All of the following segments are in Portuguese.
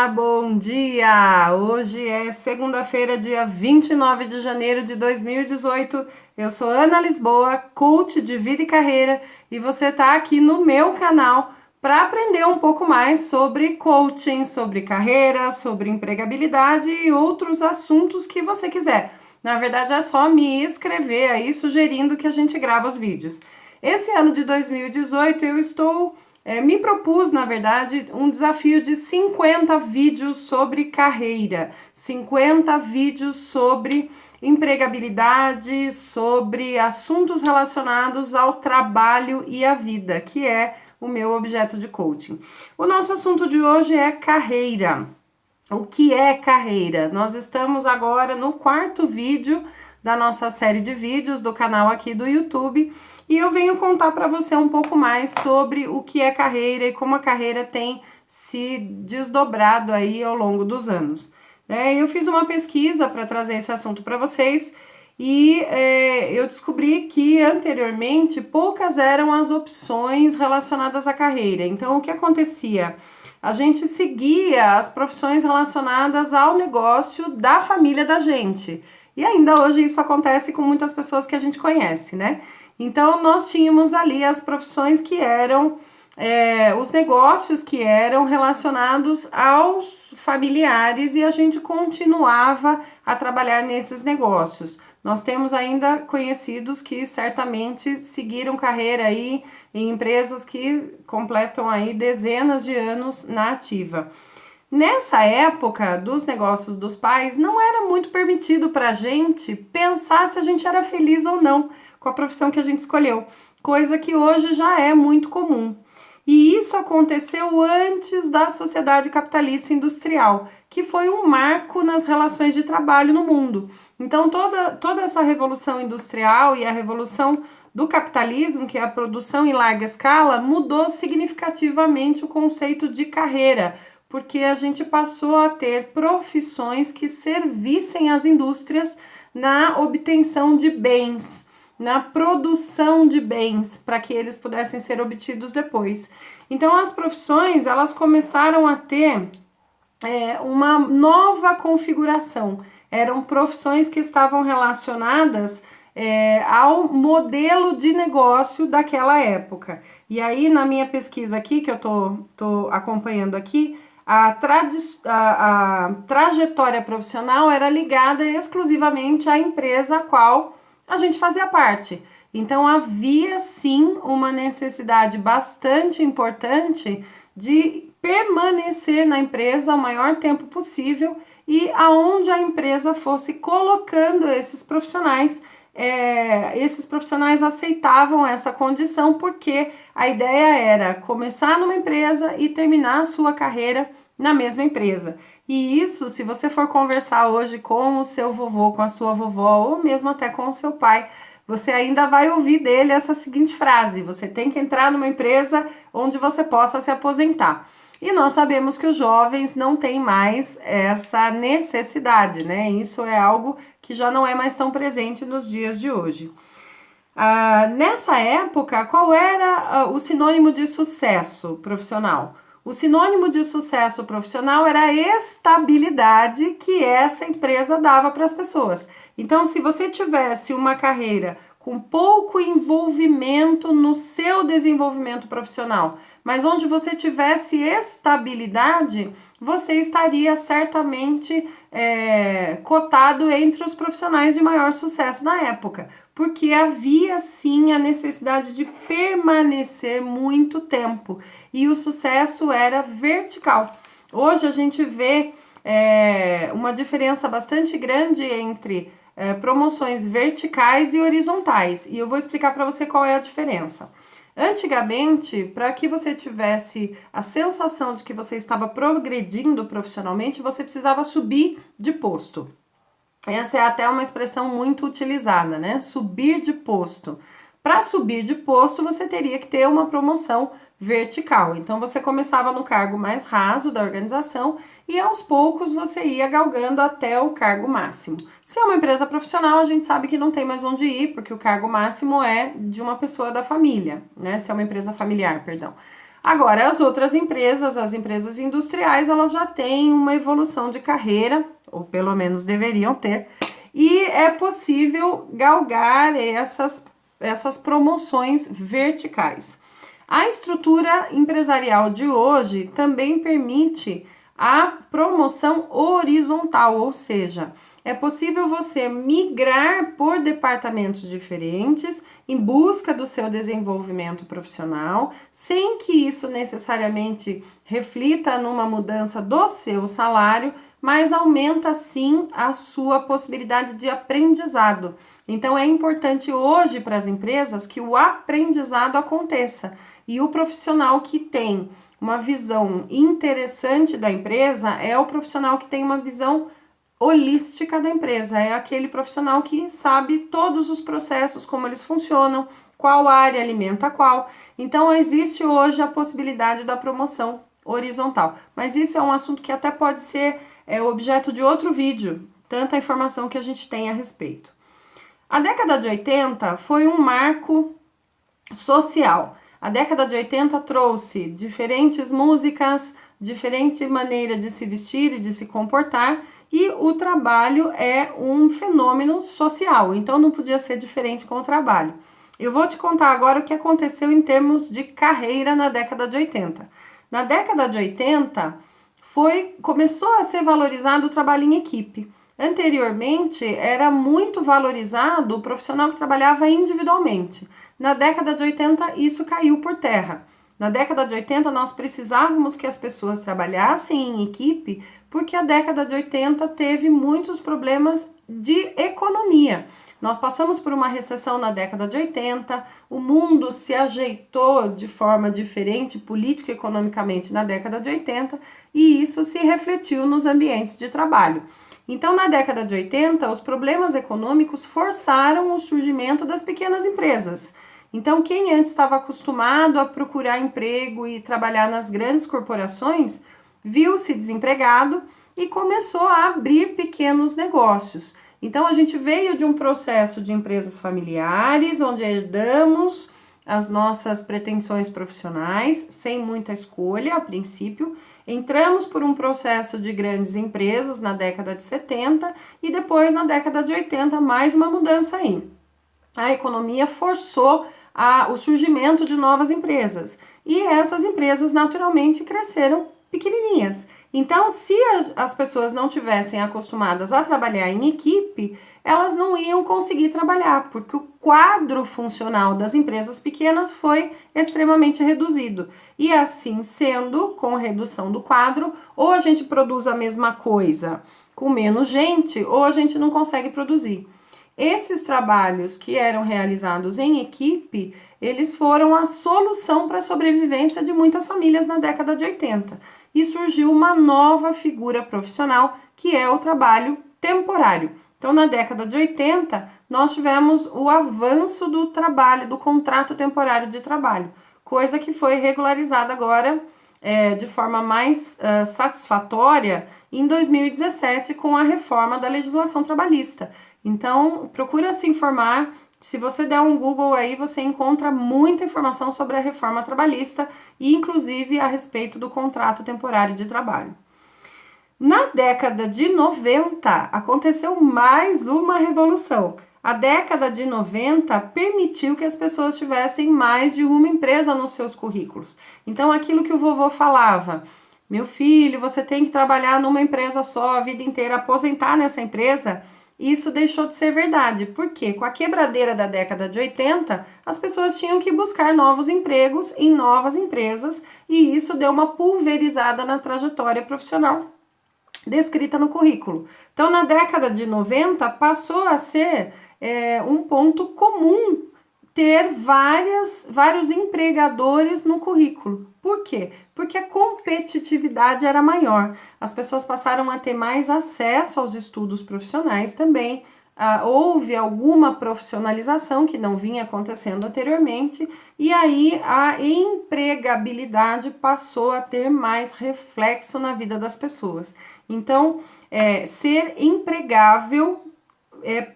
Olá, bom dia! Hoje é segunda-feira, dia 29 de janeiro de 2018. Eu sou Ana Lisboa, coach de vida e carreira, e você está aqui no meu canal para aprender um pouco mais sobre coaching, sobre carreira, sobre empregabilidade e outros assuntos que você quiser. Na verdade, é só me escrever aí sugerindo que a gente grava os vídeos. Esse ano de 2018 eu estou me propus, na verdade, um desafio de 50 vídeos sobre carreira, 50 vídeos sobre empregabilidade, sobre assuntos relacionados ao trabalho e à vida, que é o meu objeto de coaching. O nosso assunto de hoje é carreira. O que é carreira? Nós estamos agora no quarto vídeo da nossa série de vídeos do canal aqui do YouTube e eu venho contar para você um pouco mais sobre o que é carreira e como a carreira tem se desdobrado aí ao longo dos anos. Eu fiz uma pesquisa para trazer esse assunto para vocês e eu descobri que anteriormente poucas eram as opções relacionadas à carreira. Então, o que acontecia? A gente seguia as profissões relacionadas ao negócio da família da gente. E ainda hoje isso acontece com muitas pessoas que a gente conhece, né? Então, nós tínhamos ali as profissões que eram, os negócios que eram relacionados aos familiares e a gente continuava a trabalhar nesses negócios. Nós temos ainda conhecidos que certamente seguiram carreira aí em empresas que completam aí dezenas de anos na ativa. Nessa época dos negócios dos pais, não era muito permitido para a gente pensar se a gente era feliz ou não com a profissão que a gente escolheu, coisa que hoje já é muito comum. E isso aconteceu antes da sociedade capitalista industrial, que foi um marco nas relações de trabalho no mundo. Então, toda essa revolução industrial e a revolução do capitalismo, que é a produção em larga escala, mudou significativamente o conceito de carreira, porque a gente passou a ter profissões que servissem às indústrias na obtenção de bens, na produção de bens, para que eles pudessem ser obtidos depois. Então, as profissões, elas começaram a ter uma nova configuração. Eram profissões que estavam relacionadas ao modelo de negócio daquela época. E aí, na minha pesquisa aqui, que eu tô acompanhando aqui, a trajetória profissional era ligada exclusivamente à empresa a qual a gente fazia parte. Então, havia sim uma necessidade bastante importante de permanecer na empresa o maior tempo possível e aonde a empresa fosse colocando esses profissionais aceitavam essa condição porque a ideia era começar numa empresa e terminar a sua carreira na mesma empresa. E isso, se você for conversar hoje com o seu vovô, com a sua vovó ou mesmo até com o seu pai, você ainda vai ouvir dele essa seguinte frase: você tem que entrar numa empresa onde você possa se aposentar. E nós sabemos que os jovens não têm mais essa necessidade, né? Isso é algo que já não é mais tão presente nos dias de hoje. Nessa época, qual era o sinônimo de sucesso profissional? O sinônimo de sucesso profissional era a estabilidade que essa empresa dava para as pessoas. Então, se você tivesse uma carreira com pouco envolvimento no seu desenvolvimento profissional, mas onde você tivesse estabilidade, você estaria certamente cotado entre os profissionais de maior sucesso na época, porque havia sim a necessidade de permanecer muito tempo e o sucesso era vertical. Hoje a gente vê uma diferença bastante grande entre promoções verticais e horizontais, e eu vou explicar para você qual é a diferença. Antigamente, para que você tivesse a sensação de que você estava progredindo profissionalmente, você precisava subir de posto. Essa é até uma expressão muito utilizada, né? Subir de posto. Para subir de posto, você teria que ter uma promoção vertical. Então, você começava no cargo mais raso da organização e aos poucos você ia galgando até o cargo máximo. Se é uma empresa profissional, a gente sabe que não tem mais onde ir, porque o cargo máximo é de uma pessoa da família, né? Se é uma empresa familiar, perdão. Agora, as outras empresas, as empresas industriais, elas já têm uma evolução de carreira, ou pelo menos deveriam ter, e é possível galgar essas promoções verticais. A estrutura empresarial de hoje também permite a promoção horizontal, ou seja, é possível você migrar por departamentos diferentes em busca do seu desenvolvimento profissional, sem que isso necessariamente reflita numa mudança do seu salário, mas aumenta sim a sua possibilidade de aprendizado. Então é importante hoje para as empresas que o aprendizado aconteça e o profissional que tem uma visão interessante da empresa é o profissional que tem uma visão holística da empresa, é aquele profissional que sabe todos os processos, como eles funcionam, qual área alimenta qual. Então, existe hoje a possibilidade da promoção horizontal, mas isso é um assunto que até pode ser objeto de outro vídeo, tanta informação que a gente tem a respeito. A década de 80 foi um marco social. A década de 80 trouxe diferentes músicas, diferente maneira de se vestir e de se comportar, e o trabalho é um fenômeno social, então não podia ser diferente com o trabalho. Eu vou te contar agora o que aconteceu em termos de carreira na década de 80. Na década de 80, começou a ser valorizado o trabalho em equipe. Anteriormente, era muito valorizado o profissional que trabalhava individualmente. Na década de 80, isso caiu por terra. Na década de 80, nós precisávamos que as pessoas trabalhassem em equipe, porque a década de 80 teve muitos problemas de economia. Nós passamos por uma recessão na década de 80, o mundo se ajeitou de forma diferente político e economicamente na década de 80, e isso se refletiu nos ambientes de trabalho. Então, na década de 80, os problemas econômicos forçaram o surgimento das pequenas empresas. Então, quem antes estava acostumado a procurar emprego e trabalhar nas grandes corporações, viu-se desempregado e começou a abrir pequenos negócios. Então, a gente veio de um processo de empresas familiares, onde herdamos as nossas pretensões profissionais, sem muita escolha a princípio. Entramos por um processo de grandes empresas na década de 70 e depois, na década de 80, mais uma mudança aí. A economia forçou o surgimento de novas empresas e essas empresas naturalmente cresceram pequenininhas. Então, se as pessoas não tivessem acostumadas a trabalhar em equipe, elas não iam conseguir trabalhar, porque o quadro funcional das empresas pequenas foi extremamente reduzido. E assim sendo, com redução do quadro, ou a gente produz a mesma coisa com menos gente, ou a gente não consegue produzir. Esses trabalhos que eram realizados em equipe, eles foram a solução para a sobrevivência de muitas famílias na década de 80. E surgiu uma nova figura profissional, que é o trabalho temporário. Então, na década de 80, nós tivemos o avanço do trabalho, do contrato temporário de trabalho, coisa que foi regularizada agora de forma mais satisfatória em 2017 com a reforma da legislação trabalhista. Então, procura se informar. Se você der um Google aí, você encontra muita informação sobre a reforma trabalhista e, inclusive, a respeito do contrato temporário de trabalho. Na década de 90, aconteceu mais uma revolução. A década de 90 permitiu que as pessoas tivessem mais de uma empresa nos seus currículos. Então, aquilo que o vovô falava, meu filho, você tem que trabalhar numa empresa só a vida inteira, aposentar nessa empresa, isso deixou de ser verdade. Por quê? Com a quebradeira da década de 80, as pessoas tinham que buscar novos empregos em novas empresas e isso deu uma pulverizada na trajetória profissional descrita no currículo. Então, na década de 90, passou a ser um ponto comum ter vários empregadores no currículo. Por quê? Porque a competitividade era maior. As pessoas passaram a ter mais acesso aos estudos profissionais também. Houve alguma profissionalização que não vinha acontecendo anteriormente e aí a empregabilidade passou a ter mais reflexo na vida das pessoas. Então, ser empregável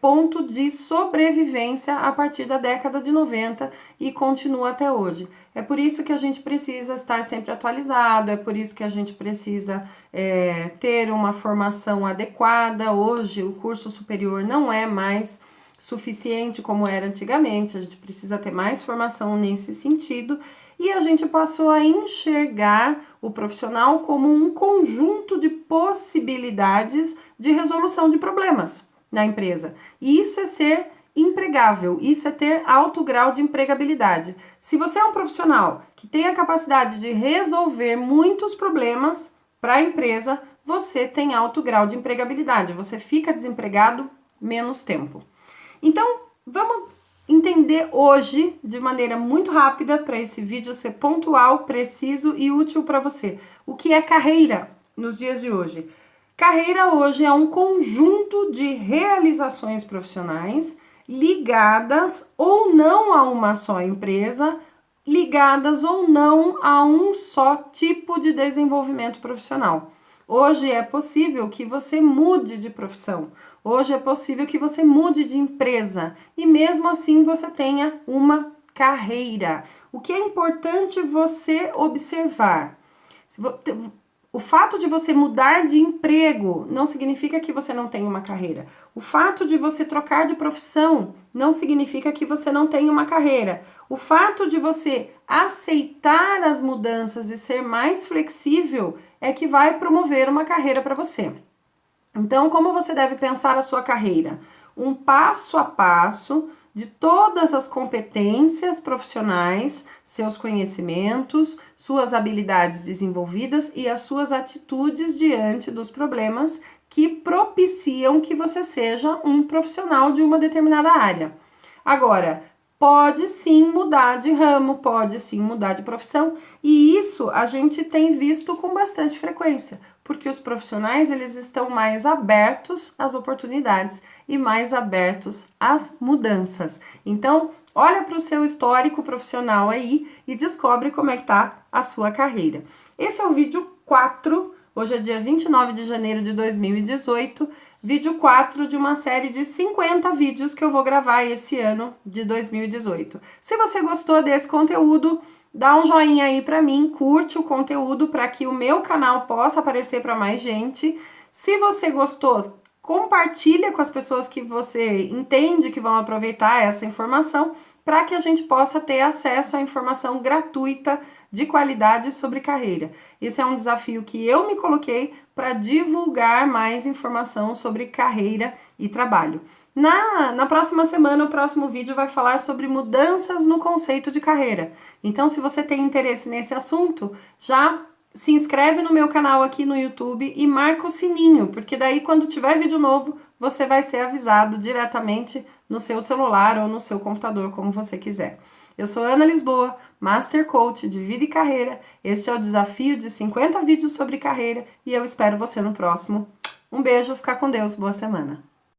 ponto de sobrevivência a partir da década de 90 e continua até hoje. É por isso que a gente precisa estar sempre atualizado, é por isso que a gente precisa ter uma formação adequada. Hoje, o curso superior não é mais suficiente como era antigamente, a gente precisa ter mais formação nesse sentido, e a gente passou a enxergar o profissional como um conjunto de possibilidades de resolução de problemas na empresa. E isso é ser empregável, isso é ter alto grau de empregabilidade. Se você é um profissional que tem a capacidade de resolver muitos problemas para a empresa, você tem alto grau de empregabilidade, você fica desempregado menos tempo. Então, vamos entender hoje, de maneira muito rápida, para esse vídeo ser pontual, preciso e útil para você, o que é carreira nos dias de hoje. Carreira hoje é um conjunto de realizações profissionais ligadas ou não a uma só empresa, ligadas ou não a um só tipo de desenvolvimento profissional. Hoje é possível que você mude de profissão, hoje é possível que você mude de empresa e mesmo assim você tenha uma carreira. O que é importante você observar? O fato de você mudar de emprego não significa que você não tenha uma carreira. O fato de você trocar de profissão não significa que você não tenha uma carreira. O fato de você aceitar as mudanças e ser mais flexível é que vai promover uma carreira para você. Então, como você deve pensar a sua carreira? Um passo a passo de todas as competências profissionais, seus conhecimentos, suas habilidades desenvolvidas e as suas atitudes diante dos problemas que propiciam que você seja um profissional de uma determinada área. Agora, pode sim mudar de ramo, pode sim mudar de profissão, e isso a gente tem visto com bastante frequência, porque os profissionais eles estão mais abertos às oportunidades e mais abertos às mudanças. Então, olha para o seu histórico profissional aí e descobre como é que tá a sua carreira. Esse é o vídeo 4, hoje é dia 29 de janeiro de 2018, vídeo 4 de uma série de 50 vídeos que eu vou gravar esse ano de 2018. Se você gostou desse conteúdo, dá um joinha aí pra mim, curte o conteúdo para que o meu canal possa aparecer para mais gente. Se você gostou, compartilha com as pessoas que você entende que vão aproveitar essa informação para que a gente possa ter acesso à informação gratuita de qualidade sobre carreira. Esse é um desafio que eu me coloquei para divulgar mais informação sobre carreira e trabalho. Na próxima semana, o próximo vídeo vai falar sobre mudanças no conceito de carreira. Então, se você tem interesse nesse assunto, já se inscreve no meu canal aqui no YouTube e marca o sininho, porque daí quando tiver vídeo novo, você vai ser avisado diretamente no seu celular ou no seu computador, como você quiser. Eu sou Ana Lisboa, Master Coach de Vida e Carreira. Este é o desafio de 50 vídeos sobre carreira e eu espero você no próximo. Um beijo, fica com Deus, boa semana.